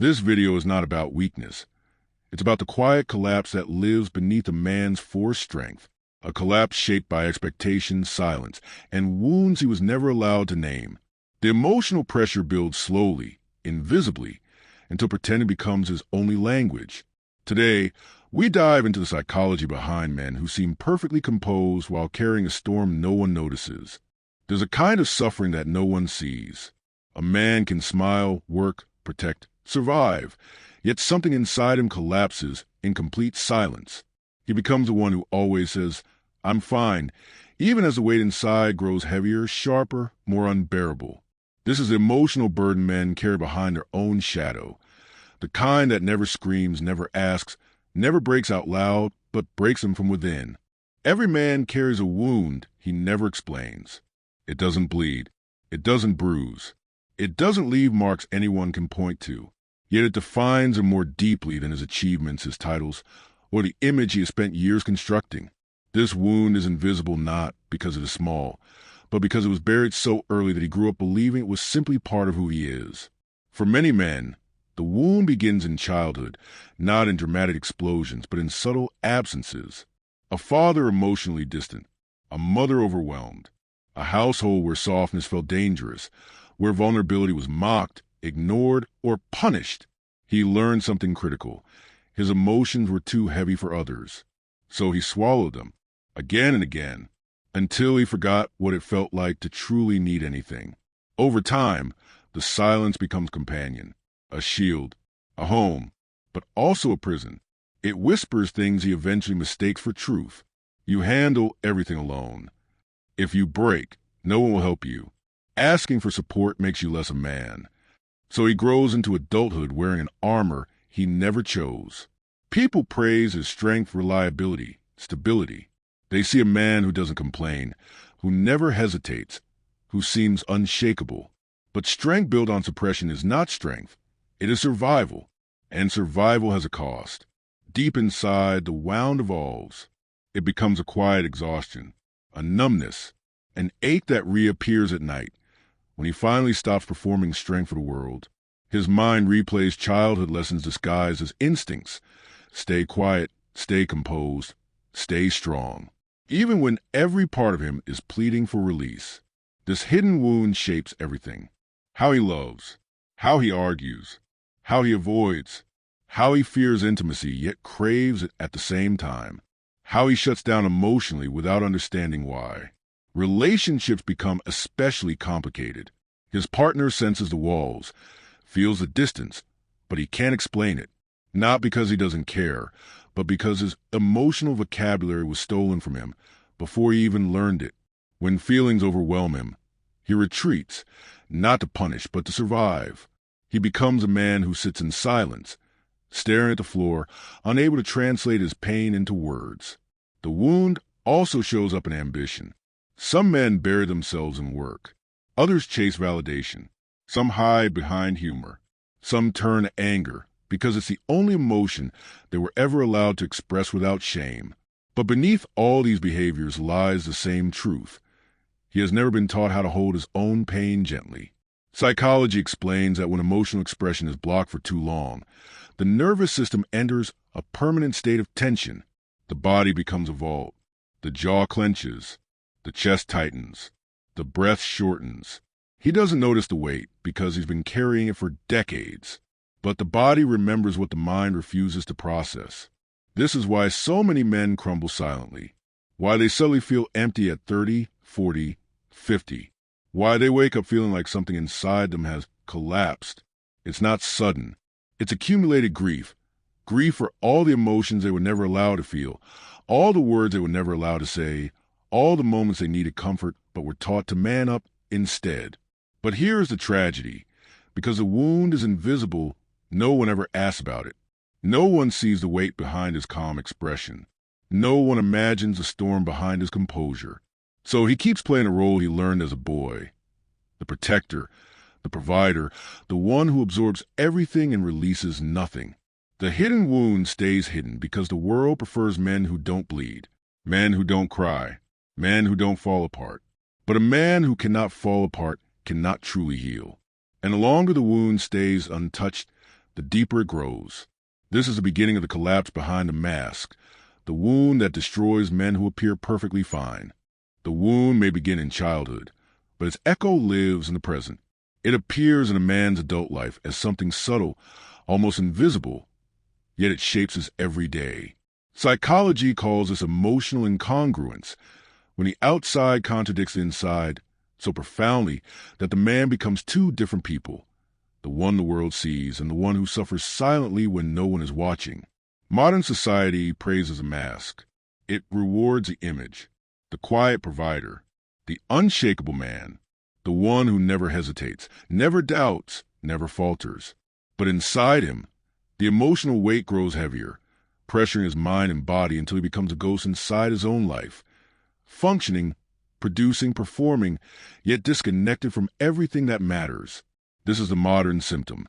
This video is not about weakness. It's about the quiet collapse that lives beneath a man's forced strength, a collapse shaped by expectations, silence, and wounds he was never allowed to name. The emotional pressure builds slowly, invisibly, until pretending becomes his only language. Today, we dive into the psychology behind men who seem perfectly composed while carrying a storm no one notices. There's a kind of suffering that no one sees. A man can smile, work, protect, survive, yet something inside him collapses in complete silence. He becomes the one who always says, "I'm fine," even as the weight inside grows heavier, sharper, more unbearable. This is the emotional burden men carry behind their own shadow, the kind that never screams, never asks, never breaks out loud, but breaks them from within. Every man carries a wound he never explains. It doesn't bleed. It doesn't bruise. It doesn't leave marks anyone can point to. Yet it defines him more deeply than his achievements, his titles, or the image he has spent years constructing. This wound is invisible not because it is small, but because it was buried so early that he grew up believing it was simply part of who he is. For many men, the wound begins in childhood, not in dramatic explosions, but in subtle absences. A father emotionally distant, a mother overwhelmed, a household where softness felt dangerous, where vulnerability was mocked, ignored, or punished. He learned something critical. His emotions were too heavy for others. So he swallowed them, again and again, until he forgot what it felt like to truly need anything. Over time, the silence becomes companion, a shield, a home, but also a prison. It whispers things he eventually mistakes for truth. You handle everything alone. If you break, no one will help you. Asking for support makes you less a man. So he grows into adulthood wearing an armor he never chose. People praise his strength, reliability, stability. They see a man who doesn't complain, who never hesitates, who seems unshakable. But strength built on suppression is not strength. It is survival, and survival has a cost. Deep inside, the wound evolves. It becomes a quiet exhaustion, a numbness, an ache that reappears at night. When he finally stops performing strength for the world, his mind replays childhood lessons disguised as instincts. Stay quiet, stay composed, stay strong. Even when every part of him is pleading for release. This hidden wound shapes everything. How he loves, how he argues, how he avoids, how he fears intimacy yet craves it at the same time, how he shuts down emotionally without understanding why. Relationships become especially complicated. His partner senses the walls, feels the distance, but he can't explain it. Not because he doesn't care, but because his emotional vocabulary was stolen from him before he even learned it. When feelings overwhelm him, he retreats, not to punish, but to survive. He becomes a man who sits in silence, staring at the floor, unable to translate his pain into words. The wound also shows up in ambition. Some men bury themselves in work. Others chase validation. Some hide behind humor. Some turn to anger because it's the only emotion they were ever allowed to express without shame. But beneath all these behaviors lies the same truth. He has never been taught how to hold his own pain gently. Psychology explains that when emotional expression is blocked for too long, the nervous system enters a permanent state of tension. The body becomes a vault. The jaw clenches. The chest tightens. The breath shortens. He doesn't notice the weight because he's been carrying it for decades. But the body remembers what the mind refuses to process. This is why so many men crumble silently. Why they suddenly feel empty at 30, 40, 50. Why they wake up feeling like something inside them has collapsed. It's not sudden. It's accumulated grief. Grief for all the emotions they were never allowed to feel, all the words they were never allowed to say, all the moments they needed comfort but were taught to man up instead. But here's the tragedy. Because the wound is invisible, no one ever asks about it. No one sees the weight behind his calm expression. No one imagines the storm behind his composure. So he keeps playing a role he learned as a boy. The protector, the provider, the one who absorbs everything and releases nothing. The hidden wound stays hidden because the world prefers men who don't bleed, men who don't cry, men who don't fall apart. But a man who cannot fall apart cannot truly heal. And the longer the wound stays untouched, the deeper it grows. This is the beginning of the collapse behind the mask, the wound that destroys men who appear perfectly fine. The wound may begin in childhood, but its echo lives in the present. It appears in a man's adult life as something subtle, almost invisible, yet it shapes us every day. Psychology calls this emotional incongruence, when the outside contradicts the inside so profoundly that the man becomes two different people, the one the world sees and the one who suffers silently when no one is watching. Modern society praises a mask. It rewards the image, the quiet provider, the unshakable man, the one who never hesitates, never doubts, never falters. But inside him, the emotional weight grows heavier, pressuring his mind and body until he becomes a ghost inside his own life, functioning, producing, performing, yet disconnected from everything that matters. This is the modern symptom,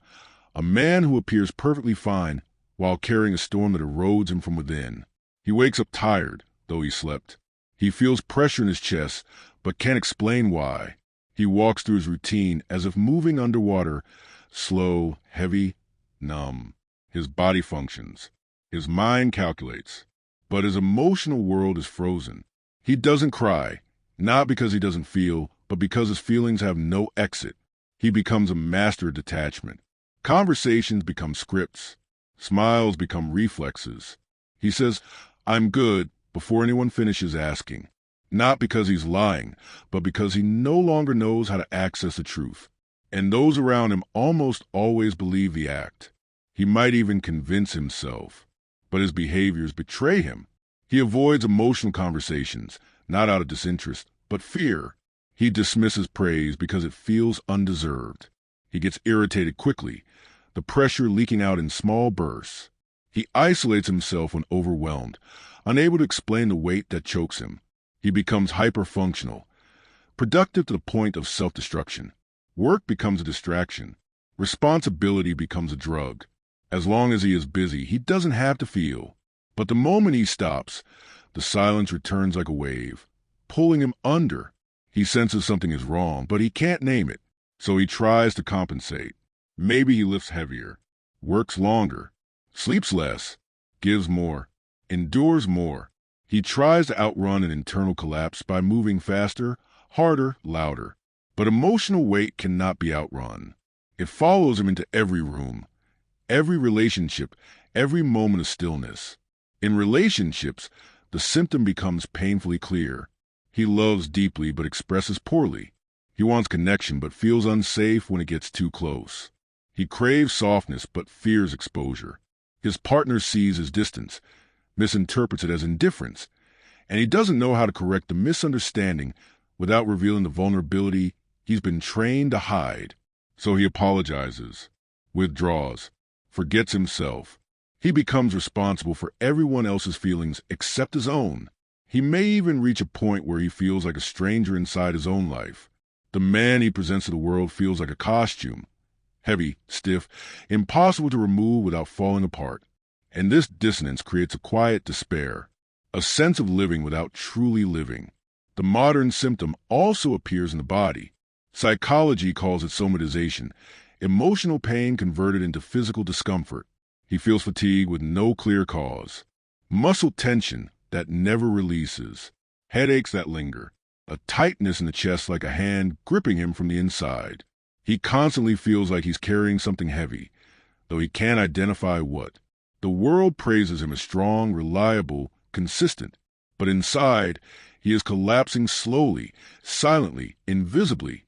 a man who appears perfectly fine while carrying a storm that erodes him from within. He wakes up tired, though he slept. He feels pressure in his chest, but can't explain why. He walks through his routine as if moving underwater, slow, heavy, numb. His body functions. His mind calculates. But his emotional world is frozen. He doesn't cry, not because he doesn't feel, but because his feelings have no exit. He becomes a master of detachment. Conversations become scripts. Smiles become reflexes. He says, "I'm good," before anyone finishes asking. Not because he's lying, but because he no longer knows how to access the truth. And those around him almost always believe the act. He might even convince himself, but his behaviors betray him. He avoids emotional conversations, not out of disinterest, but fear. He dismisses praise because it feels undeserved. He gets irritated quickly, the pressure leaking out in small bursts. He isolates himself when overwhelmed, unable to explain the weight that chokes him. He becomes hyper-functional, productive to the point of self-destruction. Work becomes a distraction. Responsibility becomes a drug. As long as he is busy, he doesn't have to feel. But the moment he stops, the silence returns like a wave, pulling him under. He senses something is wrong, but he can't name it, so he tries to compensate. Maybe he lifts heavier, works longer, sleeps less, gives more, endures more. He tries to outrun an internal collapse by moving faster, harder, louder. But emotional weight cannot be outrun. It follows him into every room, every relationship, every moment of stillness. In relationships, the symptom becomes painfully clear. He loves deeply but expresses poorly. He wants connection but feels unsafe when it gets too close. He craves softness but fears exposure. His partner sees his distance, misinterprets it as indifference, and he doesn't know how to correct the misunderstanding without revealing the vulnerability he's been trained to hide. So he apologizes, withdraws, forgets himself. He becomes responsible for everyone else's feelings except his own. He may even reach a point where he feels like a stranger inside his own life. The man he presents to the world feels like a costume, heavy, stiff, impossible to remove without falling apart. And this dissonance creates a quiet despair, a sense of living without truly living. The modern symptom also appears in the body. Psychology calls it somatization, emotional pain converted into physical discomfort. He feels fatigue with no clear cause, muscle tension that never releases, headaches that linger, a tightness in the chest like a hand gripping him from the inside. He constantly feels like he's carrying something heavy, though he can't identify what. The world praises him as strong, reliable, consistent, but inside, he is collapsing slowly, silently, invisibly,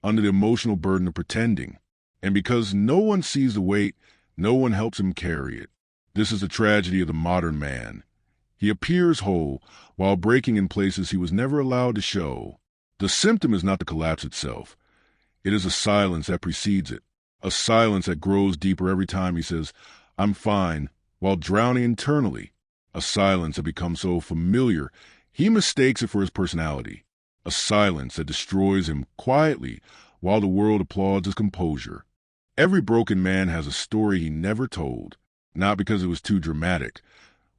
under the emotional burden of pretending. And because no one sees the weight, no one helps him carry it. This is the tragedy of the modern man. He appears whole, while breaking in places he was never allowed to show. The symptom is not the collapse itself. It is a silence that precedes it, a silence that grows deeper every time he says, "I'm fine," while drowning internally, a silence that becomes so familiar he mistakes it for his personality, a silence that destroys him quietly while the world applauds his composure. Every broken man has a story he never told, not because it was too dramatic,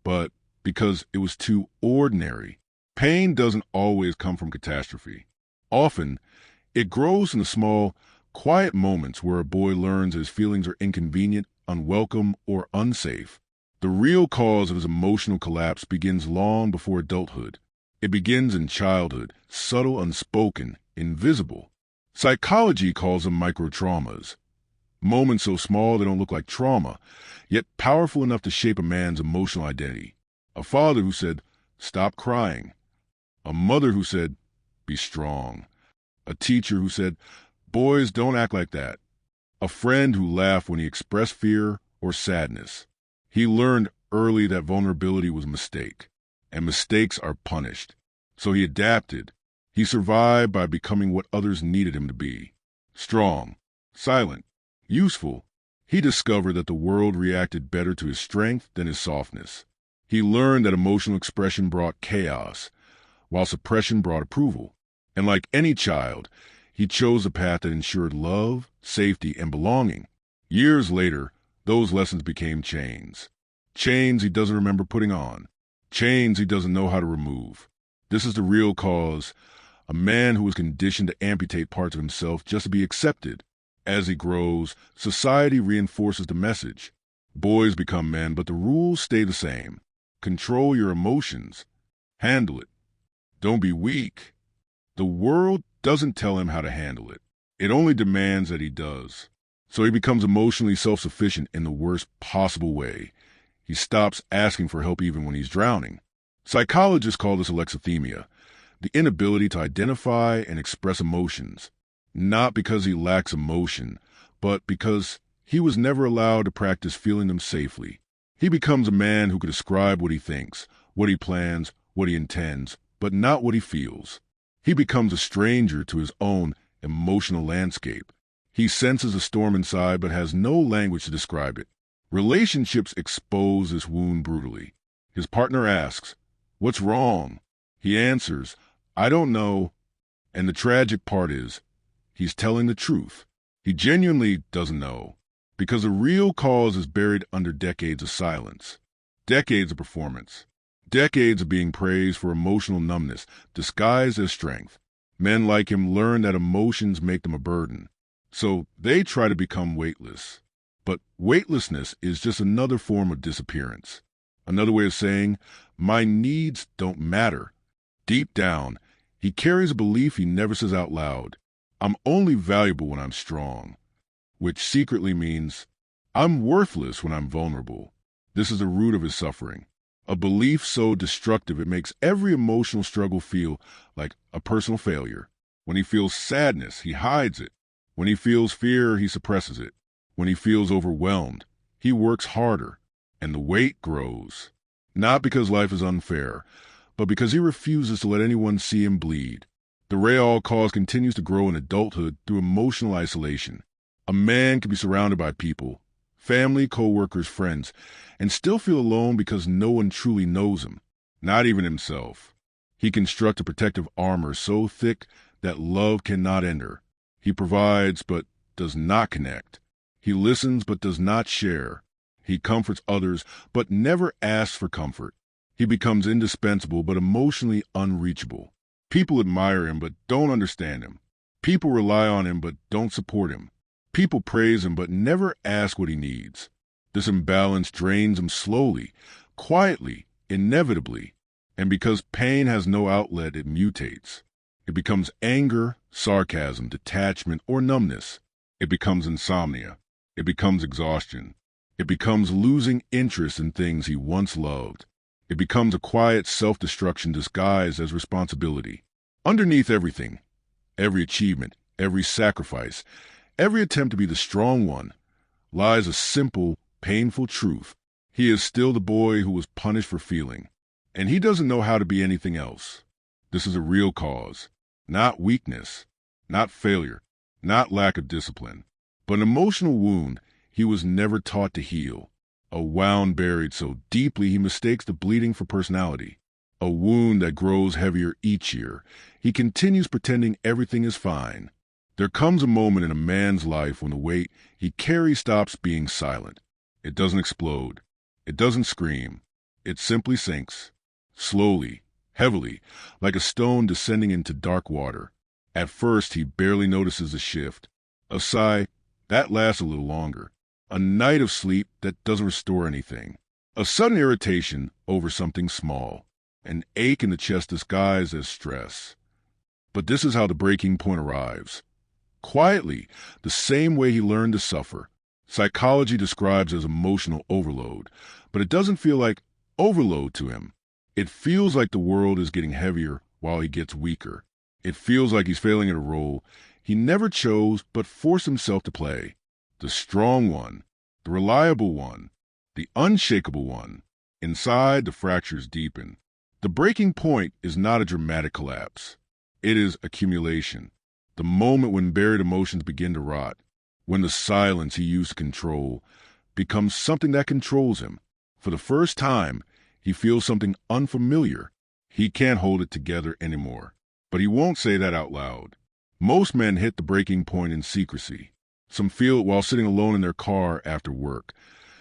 but because it was too ordinary. Pain doesn't always come from catastrophe. Often, it grows in the small, quiet moments where a boy learns his feelings are inconvenient unwelcome, or unsafe. The real cause of his emotional collapse begins long before adulthood. It begins in childhood, subtle, unspoken, invisible. Psychology calls them microtraumas. Moments so small they don't look like trauma, yet powerful enough to shape a man's emotional identity. A father who said, "Stop crying." A mother who said, "Be strong." A teacher who said, "Boys, don't act like that." A friend who laughed when he expressed fear or sadness. He learned early that vulnerability was a mistake, and mistakes are punished. So he adapted. He survived by becoming what others needed him to be. Strong, silent, useful. He discovered that the world reacted better to his strength than his softness. He learned that emotional expression brought chaos, while suppression brought approval. And like any child, he chose a path that ensured love, safety, and belonging. Years later, those lessons became chains. Chains he doesn't remember putting on. Chains he doesn't know how to remove. This is the real cause. A man who is conditioned to amputate parts of himself just to be accepted. As he grows, society reinforces the message. Boys become men, but the rules stay the same. Control your emotions. Handle it. Don't be weak. The world doesn't tell him how to handle it. It only demands that he does. So he becomes emotionally self-sufficient in the worst possible way. He stops asking for help even when he's drowning. Psychologists call this alexithymia, the inability to identify and express emotions, not because he lacks emotion, but because he was never allowed to practice feeling them safely. He becomes a man who can describe what he thinks, what he plans, what he intends, but not what he feels. He becomes a stranger to his own emotional landscape. He senses a storm inside but has no language to describe it. Relationships expose this wound brutally. His partner asks, "What's wrong?" He answers, "I don't know." And the tragic part is, he's telling the truth. He genuinely doesn't know, because the real cause is buried under decades of silence, decades of performance, decades of being praised for emotional numbness disguised as strength. Men like him learn that emotions make them a burden, so they try to become weightless. But weightlessness is just another form of disappearance. Another way of saying, my needs don't matter. Deep down, he carries a belief he never says out loud. I'm only valuable when I'm strong, which secretly means I'm worthless when I'm vulnerable. This is the root of his suffering. A belief so destructive it makes every emotional struggle feel like a personal failure. When he feels sadness, he hides it. When he feels fear, he suppresses it. When he feels overwhelmed, he works harder, and the weight grows. Not because life is unfair, but because he refuses to let anyone see him bleed. The real cause continues to grow in adulthood through emotional isolation. A man can be surrounded by people, family, co-workers, friends, and still feel alone because no one truly knows him, not even himself. He constructs a protective armor so thick that love cannot enter. He provides but does not connect. He listens but does not share. He comforts others but never asks for comfort. He becomes indispensable but emotionally unreachable. People admire him but don't understand him. People rely on him but don't support him. People praise him but never ask what he needs. This imbalance drains him slowly, quietly, inevitably. And because pain has no outlet, it mutates. It becomes anger, sarcasm, detachment, or numbness. It becomes insomnia. It becomes exhaustion. It becomes losing interest in things he once loved. It becomes a quiet self-destruction disguised as responsibility. Underneath everything, every achievement, every sacrifice, every attempt to be the strong one, lies a simple, painful truth. He is still the boy who was punished for feeling, and he doesn't know how to be anything else. This is a real cause, not weakness, not failure, not lack of discipline, but an emotional wound he was never taught to heal. A wound buried so deeply he mistakes the bleeding for personality. A wound that grows heavier each year. He continues pretending everything is fine. There comes a moment in a man's life when the weight he carries stops being silent. It doesn't explode. It doesn't scream. It simply sinks. Slowly, heavily, like a stone descending into dark water. At first, he barely notices the shift. A sigh, that lasts a little longer. a night of sleep that doesn't restore anything, a sudden irritation over something small, an ache in the chest disguised as stress. But this is how the breaking point arrives. Quietly, the same way he learned to suffer. Psychology describes as emotional overload, but it doesn't feel like overload to him. It feels like the world is getting heavier while he gets weaker. It feels like he's failing at a role he never chose but forced himself to play. The strong one, the reliable one, the unshakable one. Inside, the fractures deepen. The breaking point is not a dramatic collapse. It is accumulation. The moment when buried emotions begin to rot, when the silence he used to control becomes something that controls him. For the first time, he feels something unfamiliar. He can't hold it together anymore. But he won't say that out loud. Most men hit the breaking point in secrecy. Some feel it while sitting alone in their car after work,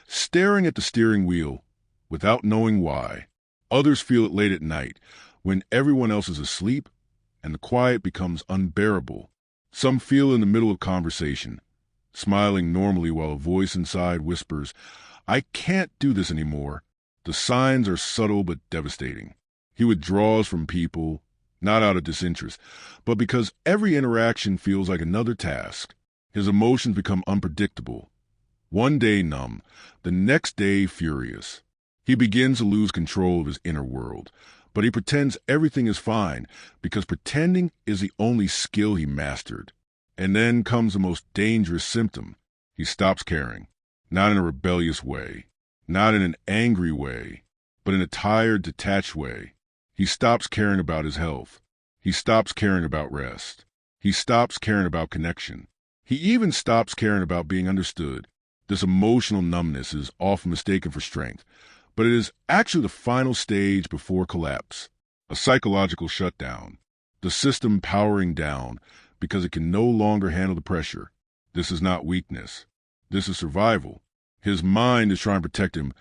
staring at the steering wheel without knowing why. Others feel it late at night, when everyone else is asleep and the quiet becomes unbearable. Some feel in the middle of conversation, smiling normally while a voice inside whispers, "I can't do this anymore." The signs are subtle but devastating. He withdraws from people, not out of disinterest, but because every interaction feels like another task. His emotions become unpredictable. One day numb, the next day furious. He begins to lose control of his inner world, but he pretends everything is fine because pretending is the only skill he mastered. And then comes the most dangerous symptom. He stops caring, not in a rebellious way, not in an angry way, but in a tired, detached way. He stops caring about his health. He stops caring about rest. He stops caring about connection. He even stops caring about being understood. This emotional numbness is often mistaken for strength, but it is actually the final stage before collapse, a psychological shutdown, the system powering down because it can no longer handle the pressure. This is not weakness. This is survival. His mind is trying to protect him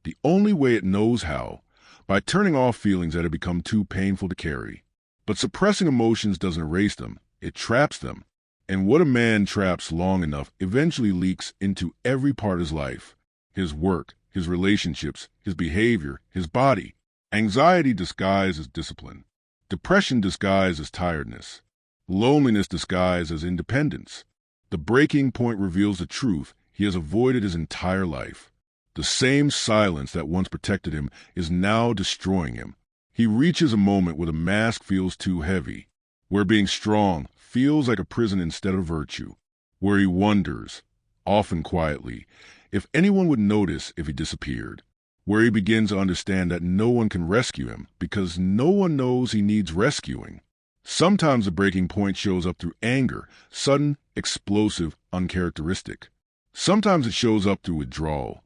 the only way it knows how, by turning off feelings that have become too painful to carry. But suppressing emotions doesn't erase them, it traps them. And what a man traps long enough eventually leaks into every part of his life: his work, his relationships, his behavior, his body. Anxiety disguised as discipline. Depression disguised as tiredness. Loneliness disguised as independence. The breaking point reveals the truth he has avoided his entire life. The same silence that once protected him is now destroying him. He reaches a moment where the mask feels too heavy, where being strong feels like a prison instead of virtue, where he wonders, often quietly, if anyone would notice if he disappeared, where he begins to understand that no one can rescue him because no one knows he needs rescuing. Sometimes the breaking point shows up through anger, sudden, explosive, uncharacteristic. Sometimes it shows up through withdrawal,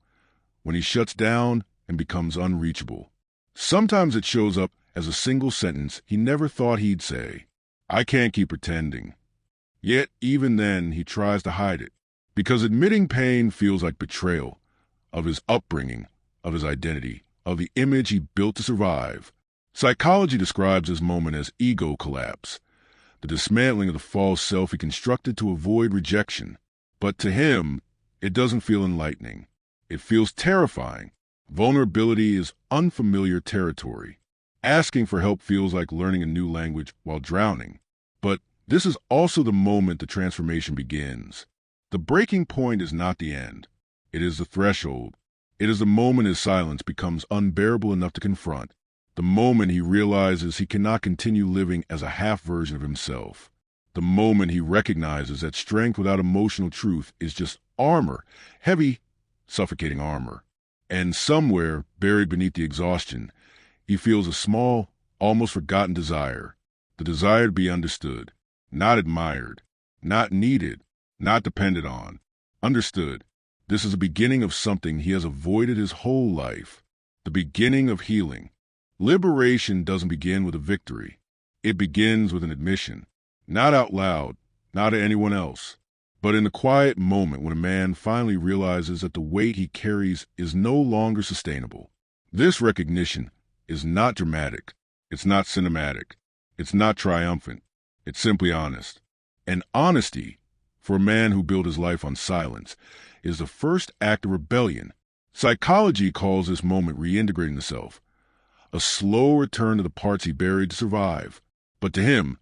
when he shuts down and becomes unreachable. Sometimes it shows up as a single sentence he never thought he'd say. "I can't keep pretending." Yet even then he tries to hide it, because admitting pain feels like betrayal of his upbringing, of his identity, of the image he built to survive. Psychology describes this moment as ego collapse, the dismantling of the false self he constructed to avoid rejection. But to him, it doesn't feel enlightening. It feels terrifying. Vulnerability is unfamiliar territory. Asking for help feels like learning a new language while drowning. But this is also the moment the transformation begins. The breaking point is not the end. It is the threshold. It is the moment his silence becomes unbearable enough to confront. The moment he realizes he cannot continue living as a half version of himself. The moment he recognizes that strength without emotional truth is just armor, heavy, suffocating armor. And somewhere, buried beneath the exhaustion, he feels a small, almost forgotten desire. The desire to be understood, not admired, not needed, not depended on. Understood. This is the beginning of something he has avoided his whole life. The beginning of healing. Liberation doesn't begin with a victory. It begins with an admission. Not out loud, not to anyone else, but in the quiet moment when a man finally realizes that the weight he carries is no longer sustainable. This recognition is not dramatic. It's not cinematic. It's not triumphant. It's simply honest. And honesty, for a man who built his life on silence, is the first act of rebellion. Psychology calls this moment reintegrating the self, a slow return to the parts he buried to survive. But to him,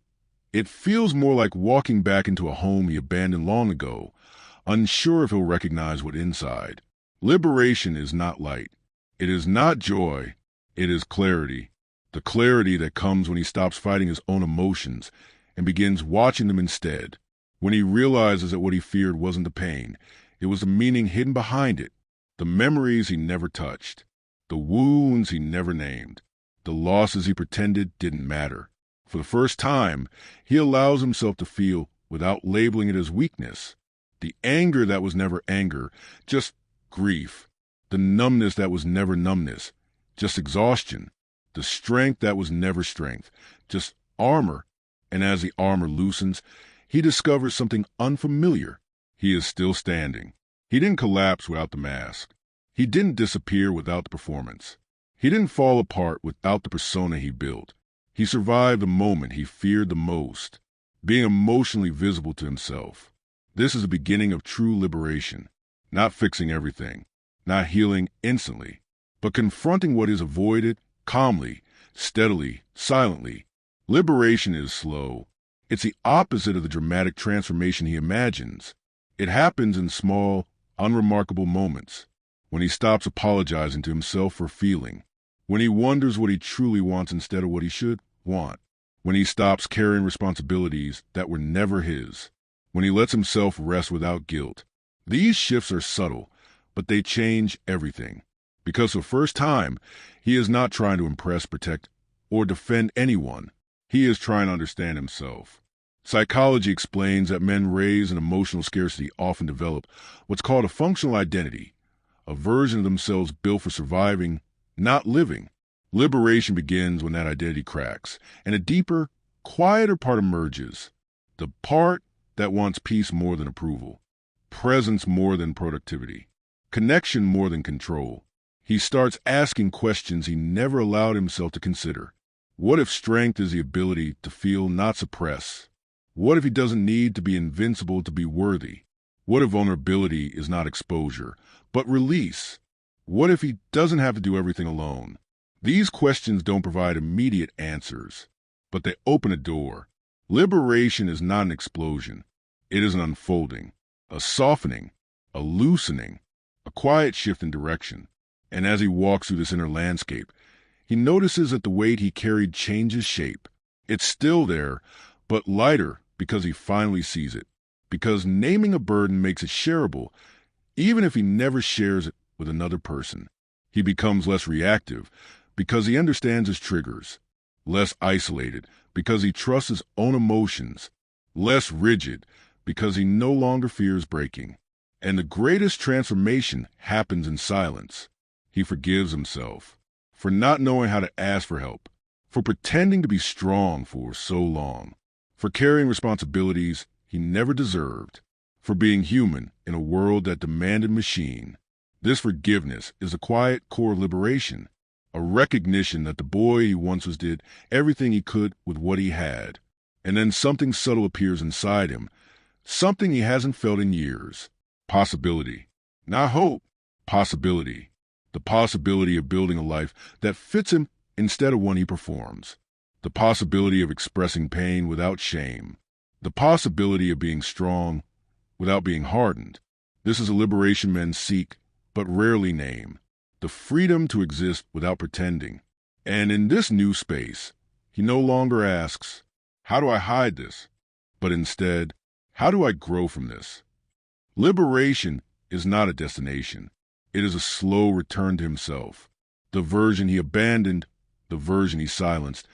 it feels more like walking back into a home he abandoned long ago, unsure if he'll recognize what's inside. Liberation is not light. It is not joy. It is clarity. The clarity that comes when he stops fighting his own emotions and begins watching them instead. When he realizes that what he feared wasn't the pain, it was the meaning hidden behind it. The memories he never touched. The wounds he never named. The losses he pretended didn't matter. For the first time, he allows himself to feel without labeling it as weakness. The anger that was never anger, just grief. The numbness that was never numbness, just exhaustion. The strength that was never strength, just armor. And as the armor loosens, he discovers something unfamiliar. He is still standing. He didn't collapse without the mask. He didn't disappear without the performance. He didn't fall apart without the persona he built. He survived the moment he feared the most, being emotionally visible to himself. This is the beginning of true liberation, not fixing everything, not healing instantly, but confronting what is avoided calmly, steadily, silently. Liberation is slow. It's the opposite of the dramatic transformation he imagines. It happens in small, unremarkable moments, when he stops apologizing to himself for feeling, when he wonders what he truly wants instead of what he should want, when he stops carrying responsibilities that were never his, when he lets himself rest without guilt. These shifts are subtle, but they change everything. Because for the first time, he is not trying to impress, protect, or defend anyone. He is trying to understand himself. Psychology explains that men raised in emotional scarcity often develop what's called a functional identity, a version of themselves built for surviving, not living. Liberation begins when that identity cracks, and a deeper, quieter part emerges. The part that wants peace more than approval, presence more than productivity, connection more than control. He starts asking questions he never allowed himself to consider. What if strength is the ability to feel, not suppress? What if he doesn't need to be invincible to be worthy? What if vulnerability is not exposure, but release? What if he doesn't have to do everything alone? These questions don't provide immediate answers, but they open a door. Liberation is not an explosion. It is an unfolding, a softening, a loosening, a quiet shift in direction. And as he walks through this inner landscape, he notices that the weight he carried changes shape. It's still there, but lighter because he finally sees it. Because naming a burden makes it shareable, even if he never shares it with another person. He becomes less reactive because he understands his triggers, less isolated because he trusts his own emotions, less rigid because he no longer fears breaking. And the greatest transformation happens in silence. He forgives himself for not knowing how to ask for help, for pretending to be strong for so long, for carrying responsibilities he never deserved, for being human in a world that demanded machine. This forgiveness is a quiet core liberation, a recognition that the boy he once was did everything he could with what he had. And then something subtle appears inside him, something he hasn't felt in years. Possibility. Not hope. Possibility. The possibility of building a life that fits him instead of one he performs. The possibility of expressing pain without shame. The possibility of being strong without being hardened. This is a liberation men seek but rarely name. The freedom to exist without pretending. And in this new space, he no longer asks, how do I hide this? But instead, how do I grow from this? Liberation is not a destination. It is a slow return to himself. The version he abandoned, the version he silenced,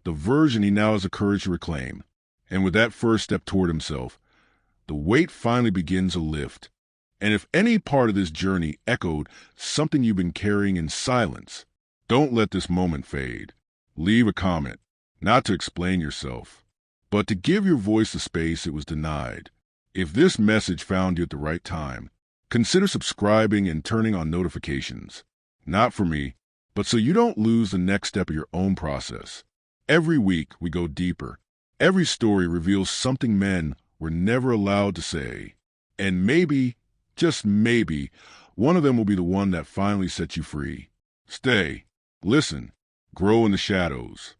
the version he now has the courage to reclaim. And with that first step toward himself, the weight finally begins to lift. And if any part of this journey echoed something you've been carrying in silence, don't let this moment fade. Leave a comment, not to explain yourself, but to give your voice the space it was denied. If this message found you at the right time, consider subscribing and turning on notifications. Not for me, but so you don't lose the next step of your own process. Every week we go deeper. Every story reveals something men were never allowed to say. And maybe Just maybe, one of them will be the one that finally sets you free. Stay, listen, grow in the shadows.